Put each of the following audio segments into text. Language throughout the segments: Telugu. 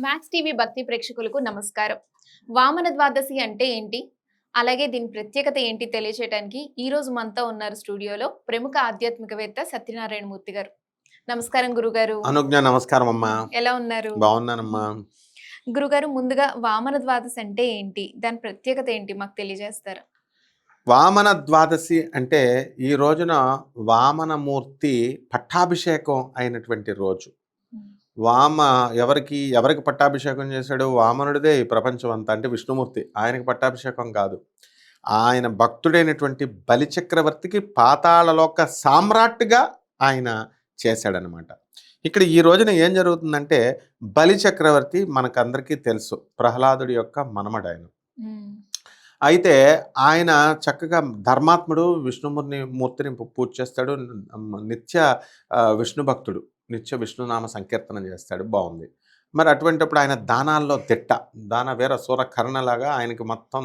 మ్యాక్స్ టీవీ భక్తి ప్రేక్షకులకు నమస్కారం. వామన ద్వాదశి అంటే ఏంటి? అలాగే దీని ప్రత్యేకత ఏంటి తెలియచేయడానికి ఈ రోజు మనతో ఉన్నారు స్టూడియోలో ప్రముఖ ఆధ్యాత్మికవేత్త సత్యనారాయణ మూర్తి గారు. నమస్కారం గురుగారు. అనుజ్ఞ నమస్కారం అమ్మా. ఎలా ఉన్నారు? బాగున్నానమ్మా. గురుగారు, ముందుగా వామన ద్వాదశి అంటే ఏంటి? దాని ప్రత్యేకత ఏంటి మాకు తెలియజేస్తారా? వామన ద్వాదశి అంటే ఈ రోజున వామనమూర్తి పట్టాభిషేకం అయినటువంటి రోజు. వామ ఎవరికి పట్టాభిషేకం చేశాడు? వామనుడిదే ఈ ప్రపంచం అంతా, అంటే విష్ణుమూర్తి. ఆయనకి పట్టాభిషేకం కాదు, ఆయన భక్తుడైనటువంటి బలిచక్రవర్తికి పాతాళలోక సామ్రాట్గా ఆయన చేశాడనమాట. ఇక్కడ ఈ రోజున ఏం జరుగుతుందంటే, బలిచక్రవర్తి మనకందరికీ తెలుసు, ప్రహ్లాదుడి యొక్క మనమడు ఆయన. అయితే ఆయన చక్కగా ధర్మాత్ముడు, మూర్తిని పూజ చేస్తాడు, నిత్య విష్ణు భక్తుడు, నిత్య విష్ణునామ సంకీర్తనం చేస్తాడు. బాగుంది. మరి అటువంటిప్పుడు ఆయన దానాల్లో దిట్ట, వీర సూర కర్ణలాగా ఆయనకి మొత్తం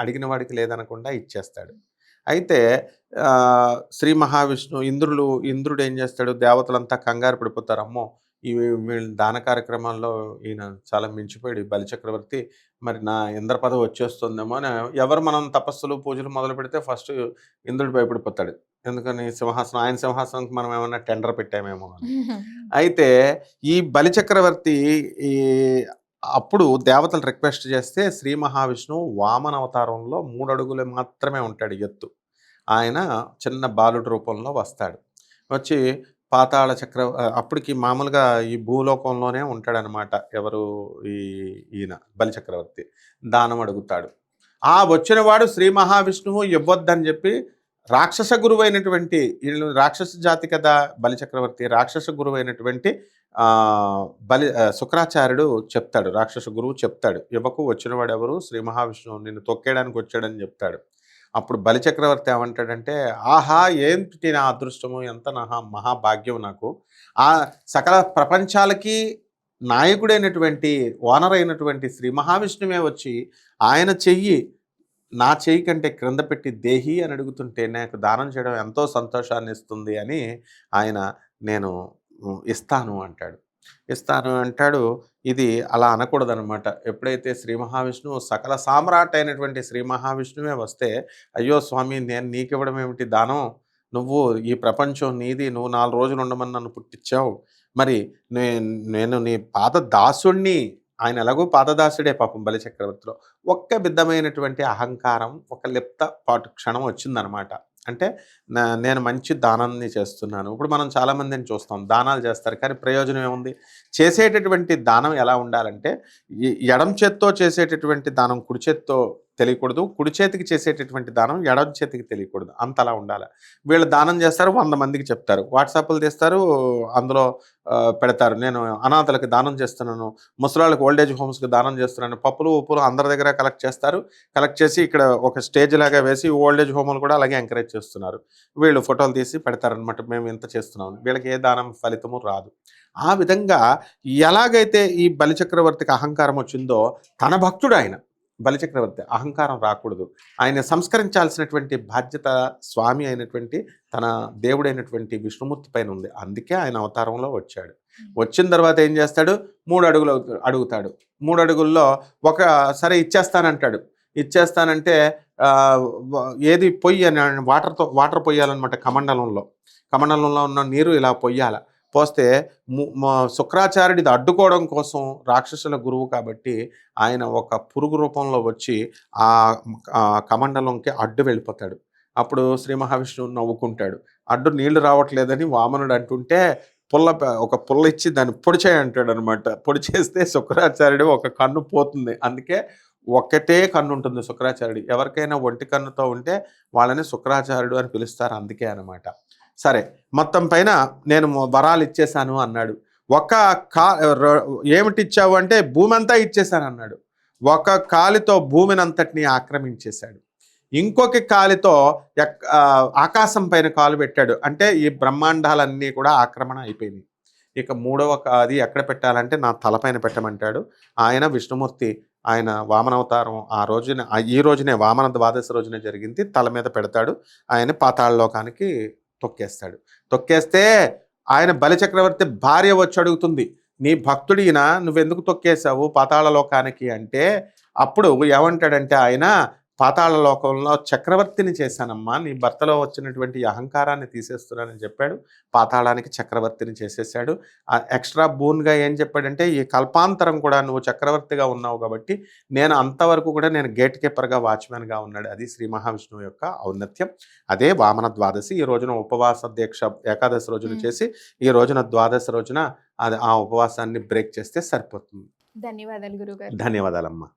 అడిగిన వాడికి లేదనకుండా ఇచ్చేస్తాడు. అయితే శ్రీ మహావిష్ణు ఇంద్రుడు ఏం చేస్తాడు? దేవతలంతా కంగారు పడిపోతారు, అమ్మో వీళ్ళు దాన కార్యక్రమాల్లో ఈయన చాలా మించిపోయాడు బలిచక్రవర్తి, మరి నా ఇంద్ర పదవి వచ్చేస్తుందేమో అని ఎవరు మనం తపస్సులు పూజలు మొదలు పెడితే ఫస్ట్ ఇంద్రుడు భయపడిపోతాడు. ఎందుకని? ఆయన సింహాసనంకి మనం ఏమన్నా టెండర్ పెట్టామేమో అని. అయితే ఈ బలిచక్రవర్తి అప్పుడు దేవతలు రిక్వెస్ట్ చేస్తే శ్రీ మహావిష్ణువు వామన అవతారంలో 3 అడుగులు మాత్రమే ఉంటాడు ఎత్తు. ఆయన చిన్న బాలుడి రూపంలో వస్తాడు. వచ్చి పాతాళ అప్పటికి మామూలుగా ఈ భూలోకంలోనే ఉంటాడనమాట. ఎవరు? ఈయన బలిచక్రవర్తి దానం అడుగుతాడు. వచ్చిన వాడు శ్రీ మహావిష్ణువు ఇవ్వద్దని చెప్పి రాక్షస గురువు అయినటువంటి, వీళ్ళు రాక్షస జాతి కదా బలిచక్రవర్తి, రాక్షస గురువు అయినటువంటి శుక్రాచార్యుడు చెప్తాడు, రాక్షస గురువు చెప్తాడు, ఇవ్వకు, వచ్చినవాడు ఎవరు? శ్రీ మహావిష్ణువు, నిన్ను తొక్కేయడానికి వచ్చాడని చెప్తాడు. అప్పుడు బలిచక్రవర్తి ఏమంటాడంటే, ఆహా ఏంటి నా అదృష్టము, ఎంత మహాభాగ్యం నాకు, ఆ సకల ప్రపంచాలకి నాయకుడైనటువంటి ఓనర్ అయినటువంటి శ్రీ మహావిష్ణువే వచ్చి ఆయన చెయ్యి నా చెయ్యి కంటే క్రింద పెట్టి దేహి అని అడుగుతుంటే నాకు దానం చేయడం ఎంతో సంతోషాన్ని ఇస్తుంది అని ఆయన నేను ఇస్తాను అంటాడు. ఇది అలా అనకూడదనమాట. ఎప్పుడైతే శ్రీ మహావిష్ణువు సకల సామ్రాట్ అయినటువంటి శ్రీ మహావిష్ణువే వస్తే, అయ్యో స్వామి నేను నీకు ఇవ్వడం ఏమిటి దానం, నువ్వు ఈ ప్రపంచం నీది, నువ్వు 4 రోజులు ఉండమని నన్ను పుట్టించావు, మరి నేను నీ పాద దాసుణ్ణి. ఆయన ఎలాగో పాదదాసుడే పాపం బలిచక్రవర్తిలో. ఒక్క విధమైనటువంటి అహంకారం, ఒక లిప్త పాటు క్షణం వచ్చిందనమాట. అంటే నేను మంచి దానాన్ని చేస్తున్నాను. ఇప్పుడు మనం చాలామందిని చూస్తాం, దానాలు చేస్తారు, కానీ ప్రయోజనం ఏముంది? చేసేటటువంటి దానం ఎలా ఉండాలంటే, ఎడం చేత్తో చేసేటటువంటి దానం కుడి చేత్తో తెలియకూడదు, కుడి చేతికి చేసేటటువంటి దానం ఎడం చేతికి తెలియకూడదు, అంతలా ఉండాలి. వీళ్ళు దానం చేస్తారు, 100 మందికి చెప్తారు, వాట్సాప్లు తీస్తారు, అందులో పెడతారు, నేను అనాథలకు దానం చేస్తున్నాను, ముసలాళ్ళకి ఓల్డేజ్ హోమ్స్కి దానం చేస్తున్నాను, పప్పులు ఉప్పులు అందరి దగ్గర కలెక్ట్ చేస్తారు. కలెక్ట్ చేసి ఇక్కడ ఒక స్టేజ్ లాగా వేసి ఓల్డేజ్ హోమ్లు కూడా అలాగే ఎంకరేజ్ చేస్తున్నారు. వీళ్ళు ఫోటోలు తీసి పెడతారనమాట, మేము ఇంత చేస్తున్నాం. వీళ్ళకి ఏ దానం ఫలితము రాదు. ఆ విధంగా ఎలాగైతే ఈ బలిచక్రవర్తికి అహంకారం వచ్చిందో, తన భక్తుడు ఆయన బలిచక్రవర్తి అహంకారం రాకూడదు, ఆయన సంస్కరించాల్సినటువంటి బాధ్యత స్వామి అయినటువంటి తన దేవుడైనటువంటి విష్ణుమూర్తి పైన ఉంది. అందుకే ఆయన అవతారంలో వచ్చాడు. వచ్చిన తర్వాత ఏం చేస్తాడు? 3 అడుగులు అడుగుతాడు. 3 అడుగుల్లో సరే ఇచ్చేస్తానంటాడు. ఇచ్చేస్తానంటే ఏది పొయ్యి అని వాటర్ పొయ్యాలన్నమాట. కమండలంలో ఉన్న నీరు ఇలా పొయ్యాల. పోస్తే శుక్రాచార్యుడిది అడ్డుకోవడం కోసం, రాక్షసుల గురువు కాబట్టి ఆయన ఒక పురుగు రూపంలో వచ్చి ఆ కమండలంకి అడ్డు వెళ్ళిపోతాడు. అప్పుడు శ్రీ మహావిష్ణువు నవ్వుకుంటాడు. అడ్డు నీళ్లు రావట్లేదని వామనుడు అంటుంటే ఒక పుల్ల ఇచ్చి దాన్ని పొడిచేయి అంటాడు అనమాట. పొడి చేస్తే శుక్రాచార్యుడు ఒక కన్ను పోతుంది. అందుకే ఒక్కటే కన్ను ఉంటుంది శుక్రాచార్యుడు. ఎవరికైనా ఒంటి కన్నుతో ఉంటే వాళ్ళని శుక్రాచార్యుడు అని పిలుస్తారు, అందుకే అనమాట. సరే, మొత్తం పైన నేను వరాలు ఇచ్చేశాను అన్నాడు. ఏమిటి ఇచ్చావు అంటే, భూమి అంతా ఇచ్చేశాను అన్నాడు. ఒక కాలితో భూమినంతటిని ఆక్రమించేశాడు. ఇంకొక కాలితో ఆకాశం పైన కాలు పెట్టాడు. అంటే ఈ బ్రహ్మాండాలన్నీ కూడా ఆక్రమణ అయిపోయినాయి. ఇక 3వ అది ఎక్కడ పెట్టాలంటే నా తలపైన పెట్టమంటాడు. ఆయన విష్ణుమూర్తి, ఆయన వామనవతారం ఈ రోజునే వామన ద్వాదశి రోజునే జరిగింది. తల మీద పెడతాడు. ఆయన పాతాళలోకానికి తొక్కేస్తాడు. తొక్కేస్తే ఆయన బలిచక్రవర్తి భార్య వచ్చి అడుగుతుంది, నీ భక్తుడినా నువ్వెందుకు తొక్కేశావు పాతాళ లోకానికి అంటే అప్పుడు ఏమంటాడంటే ఆయన పాతాళ లోకంలో చక్రవర్తిని చేశానమ్మా, నీ భర్తలో వచ్చినటువంటి అహంకారాన్ని తీసేస్తున్నానని చెప్పాడు. పాతాళానికి చక్రవర్తిని చేసేసాడు. ఎక్స్ట్రా బూన్గా ఏం చెప్పాడంటే ఈ కల్పాంతరం కూడా నువ్వు చక్రవర్తిగా ఉన్నావు కాబట్టి నేను అంతవరకు కూడా నేను గేట్ కీపర్గా వాచ్మెన్గా ఉన్నాడు. అది శ్రీ మహావిష్ణువు యొక్క ఔన్నత్యం. అదే వామన ద్వాదశి. ఈ రోజున ఉపవాస దీక్ష ఏకాదశి రోజున చేసి ఈ రోజున ద్వాదశి రోజున అది ఆ ఉపవాసాన్ని బ్రేక్ చేస్తే సరిపోతుంది. ధన్యవాదాలు గురుగారు. ధన్యవాదాలమ్మా.